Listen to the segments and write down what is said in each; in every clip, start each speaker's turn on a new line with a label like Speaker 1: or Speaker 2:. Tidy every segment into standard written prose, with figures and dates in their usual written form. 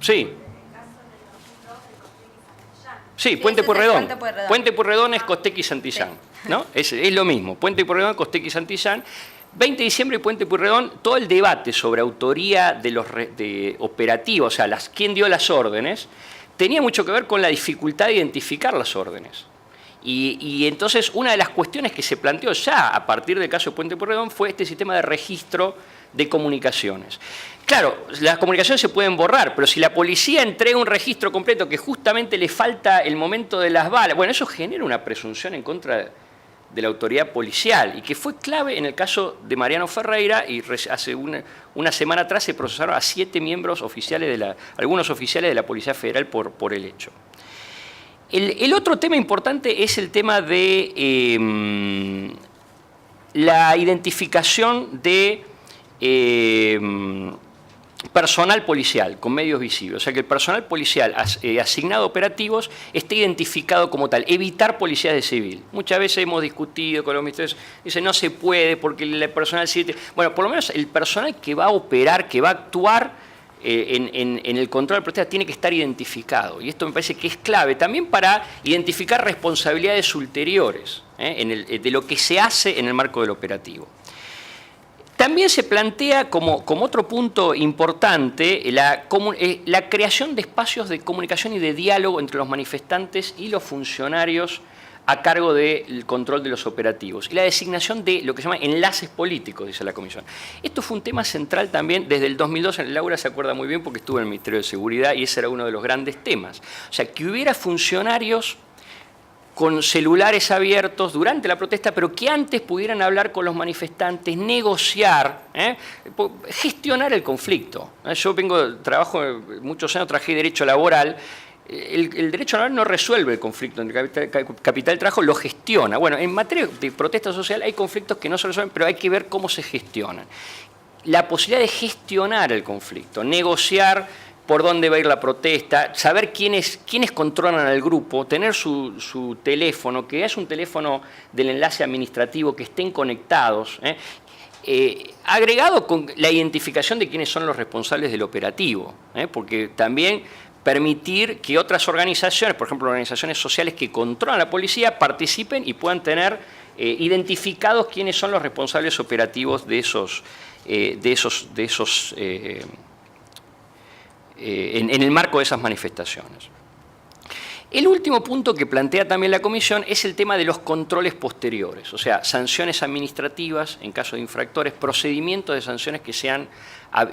Speaker 1: Sí. Sí, Puente Pueyrredón. Puente Pueyrredón es Costequi y Santillán, sí. ¿No? Es lo mismo. Puente Pueyrredón, Costequi y Santillán. 20 de diciembre y Puente Pueyrredón, todo el debate sobre autoría de los operativos, o sea, quién dio las órdenes, tenía mucho que ver con la dificultad de identificar las órdenes. Y entonces una de las cuestiones que se planteó ya a partir del caso de Puente Pueyrredón fue este sistema de registro de comunicaciones. Claro, las comunicaciones se pueden borrar, pero si la policía entrega un registro completo que justamente le falta el momento de las balas, bueno, eso genera una presunción en contra de la autoridad policial y que fue clave en el caso de Mariano Ferreira, y hace una semana atrás se procesaron a 7 miembros oficiales algunos oficiales de la Policía Federal por el hecho. El otro tema importante es el tema de la identificación de personal policial con medios visibles. O sea, que el personal policial asignado a operativos esté identificado como tal. Evitar policías de civil. Muchas veces hemos discutido con los ministerios, dicen no se puede porque el personal civil... Bueno, por lo menos el personal que va a operar, que va a actuar en el control de protesta tiene que estar identificado. Y esto me parece que es clave también para identificar responsabilidades ulteriores de lo que se hace en el marco del operativo. También se plantea como otro punto importante la creación de espacios de comunicación y de diálogo entre los manifestantes y los funcionarios a cargo del control de los operativos y la designación de lo que se llama enlaces políticos, dice la Comisión. Esto fue un tema central también desde el 2002, Laura se acuerda muy bien porque estuvo en el Ministerio de Seguridad y ese era uno de los grandes temas. O sea, que hubiera funcionarios con celulares abiertos durante la protesta, pero que antes pudieran hablar con los manifestantes, negociar, gestionar el conflicto. Yo trabajo muchos años, trabajé derecho laboral. El derecho laboral no resuelve el conflicto entre capital y trabajo, lo gestiona. Bueno, en materia de protesta social hay conflictos que no se resuelven, pero hay que ver cómo se gestionan. La posibilidad de gestionar el conflicto, negociar por dónde va a ir la protesta, saber quiénes controlan al grupo, tener su teléfono, que es un teléfono del enlace administrativo, que estén conectados, agregado con la identificación de quiénes son los responsables del operativo, porque también permitir que otras organizaciones, por ejemplo organizaciones sociales que controlan a la policía, participen y puedan tener identificados quiénes son los responsables operativos en el marco de esas manifestaciones. El último punto que plantea también la Comisión es el tema de los controles posteriores, o sea, sanciones administrativas en caso de infractores, procedimientos de sanciones que sean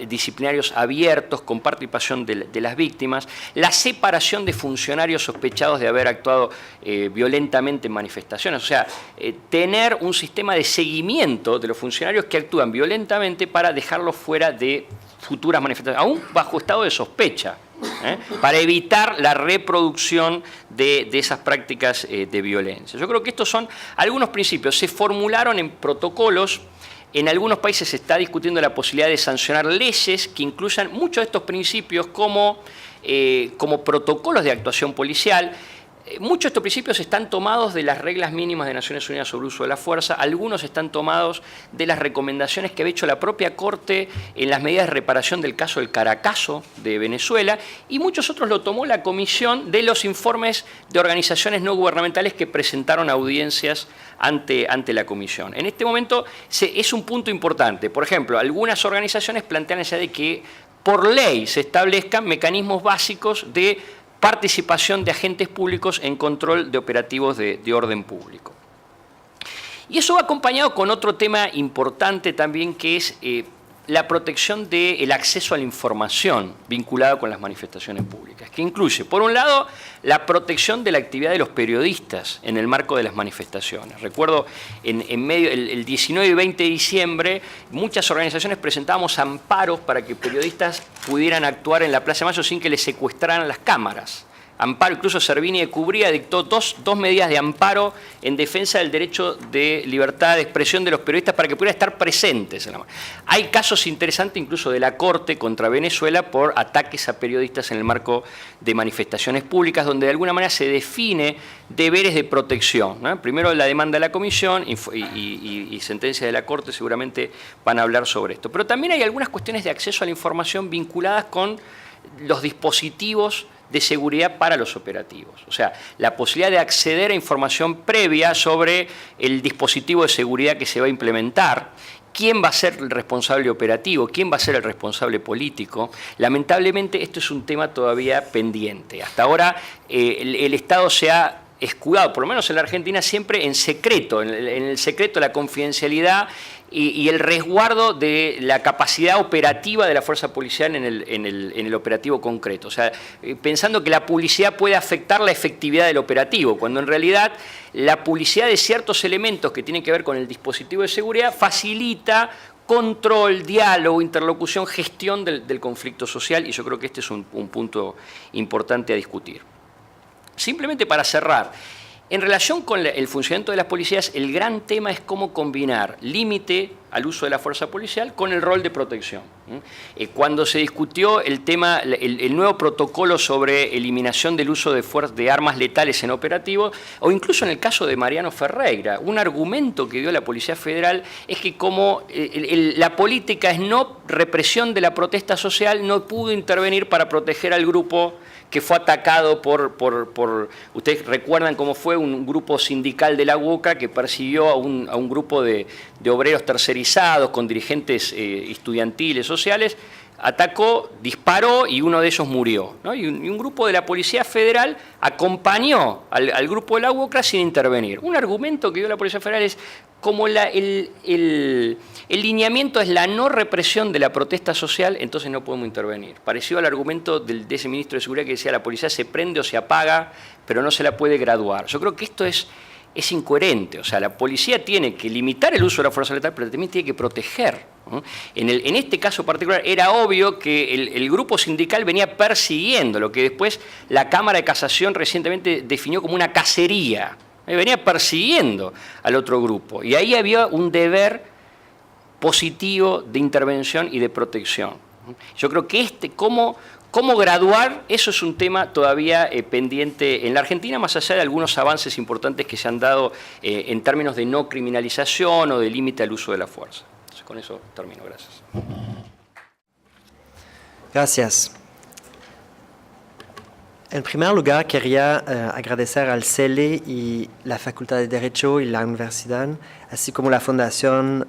Speaker 1: disciplinarios abiertos, con participación de las víctimas, la separación de funcionarios sospechados de haber actuado violentamente en manifestaciones, o sea, tener un sistema de seguimiento de los funcionarios que actúan violentamente para dejarlos fuera de futuras manifestaciones, aún bajo estado de sospecha, para evitar la reproducción de esas prácticas de violencia. Yo creo que estos son algunos principios. Se formularon en protocolos. En algunos países se está discutiendo la posibilidad de sancionar leyes que incluyan muchos de estos principios como protocolos de actuación policial. Muchos de estos principios están tomados de las reglas mínimas de Naciones Unidas sobre uso de la fuerza, algunos están tomados de las recomendaciones que había hecho la propia Corte en las medidas de reparación del caso del Caracazo de Venezuela, y muchos otros lo tomó la Comisión de los informes de organizaciones no gubernamentales que presentaron audiencias ante la Comisión. En este momento es un punto importante. Por ejemplo, algunas organizaciones plantean la idea de que por ley se establezcan mecanismos básicos de participación de agentes públicos en control de operativos de orden público. Y eso va acompañado con otro tema importante también, que es la protección del acceso a la información vinculada con las manifestaciones públicas, que incluye, por un lado, la protección de la actividad de los periodistas en el marco de las manifestaciones. Recuerdo, el 19 y 20 de diciembre, muchas organizaciones presentábamos amparos para que periodistas pudieran actuar en la Plaza de Mayo sin que les secuestraran las cámaras. Amparo, incluso Servini de Cubría dictó dos medidas de amparo en defensa del derecho de libertad de expresión de los periodistas para que pudieran estar presentes. Hay casos interesantes incluso de la Corte contra Venezuela por ataques a periodistas en el marco de manifestaciones públicas, donde de alguna manera se define deberes de protección, ¿no? Primero la demanda de la Comisión y sentencias de la Corte seguramente van a hablar sobre esto. Pero también hay algunas cuestiones de acceso a la información vinculadas con los dispositivos de seguridad para los operativos. O sea, la posibilidad de acceder a información previa sobre el dispositivo de seguridad que se va a implementar, quién va a ser el responsable operativo, quién va a ser el responsable político. Lamentablemente esto es un tema todavía pendiente. Hasta ahora el Estado se ha escudado, por lo menos en la Argentina, siempre en secreto, en el secreto, la confidencialidad y el resguardo de la capacidad operativa de la fuerza policial en el operativo concreto. O sea, pensando que la publicidad puede afectar la efectividad del operativo, cuando en realidad la publicidad de ciertos elementos que tienen que ver con el dispositivo de seguridad facilita control, diálogo, interlocución, gestión del conflicto social, y yo creo que este es un punto importante a discutir. Simplemente para cerrar, en relación con el funcionamiento de las policías, el gran tema es cómo combinar límite al uso de la fuerza policial con el rol de protección. Cuando se discutió el tema, el nuevo protocolo sobre eliminación del uso de armas letales en operativo, o incluso en el caso de Mariano Ferreira, un argumento que dio la Policía Federal es que como la política es no represión de la protesta social, no pudo intervenir para proteger al grupo que fue atacado ustedes recuerdan cómo fue un grupo sindical de la UOCRA que persiguió a un grupo de obreros tercerizados con dirigentes estudiantiles, sociales, atacó, disparó y uno de ellos murió, ¿no? Y un grupo de la Policía Federal acompañó al grupo de la UOCRA sin intervenir. Un argumento que dio la Policía Federal es como el lineamiento es la no represión de la protesta social, entonces no podemos intervenir. Parecido al argumento de ese ministro de Seguridad que decía la policía se prende o se apaga, pero no se la puede graduar. Yo creo que esto es incoherente. O sea, la policía tiene que limitar el uso de la fuerza letal, pero también tiene que proteger, ¿no? En este caso particular era obvio que el grupo sindical venía persiguiendo lo que después la Cámara de Casación recientemente definió como una cacería. Venía persiguiendo al otro grupo. Y ahí había un deber positivo de intervención y de protección. Yo creo que cómo graduar, eso es un tema todavía pendiente en la Argentina, más allá de algunos avances importantes que se han dado en términos de no criminalización o de límite al uso de la fuerza. Entonces, con eso termino. Gracias.
Speaker 2: Gracias. En primer lugar, quería agradecer al CELE y la Facultad de Derecho y la Universidad, así como la Fundación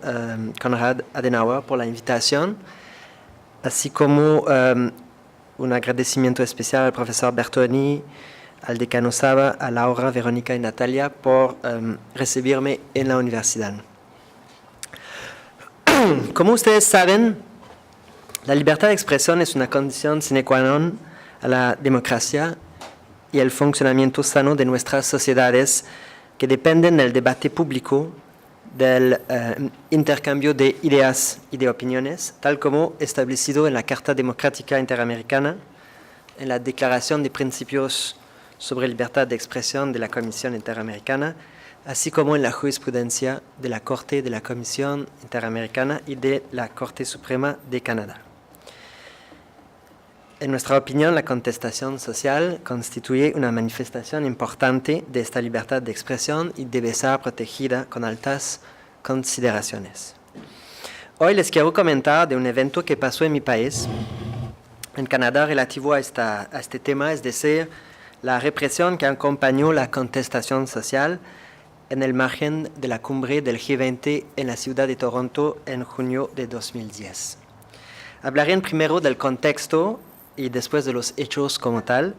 Speaker 2: Konrad Adenauer por la invitación, así como un agradecimiento especial al profesor Bertoni, al decano Saba, a Laura, Verónica y Natalia por recibirme en la universidad. Como ustedes saben, la libertad de expresión es una condición sine qua non a la democracia y el funcionamiento sano de nuestras sociedades que dependen del debate público, del intercambio de ideas y de opiniones, tal como establecido en la Carta Democrática Interamericana, en la Declaración de Principios sobre Libertad de Expresión de la Comisión Interamericana, así como en la jurisprudencia de la Corte de la Comisión Interamericana y de la Corte Suprema de Canadá. En nuestra opinión, la contestación social constituye una manifestación importante de esta libertad de expresión y debe ser protegida con altas consideraciones. Hoy les quiero comentar de un evento que pasó en mi país, en Canadá, relativo a este tema, es decir, la represión que acompañó la contestación social en el margen de la cumbre del G20 en la ciudad de Toronto en junio de 2010. Hablaré primero del contexto y después de los hechos como tal.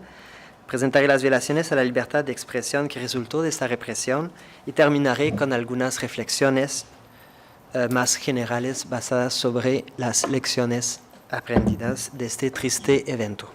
Speaker 2: Presentaré las violaciones a la libertad de expresión que resultó de esta represión y terminaré con algunas reflexiones más generales basadas sobre las lecciones aprendidas de este triste evento.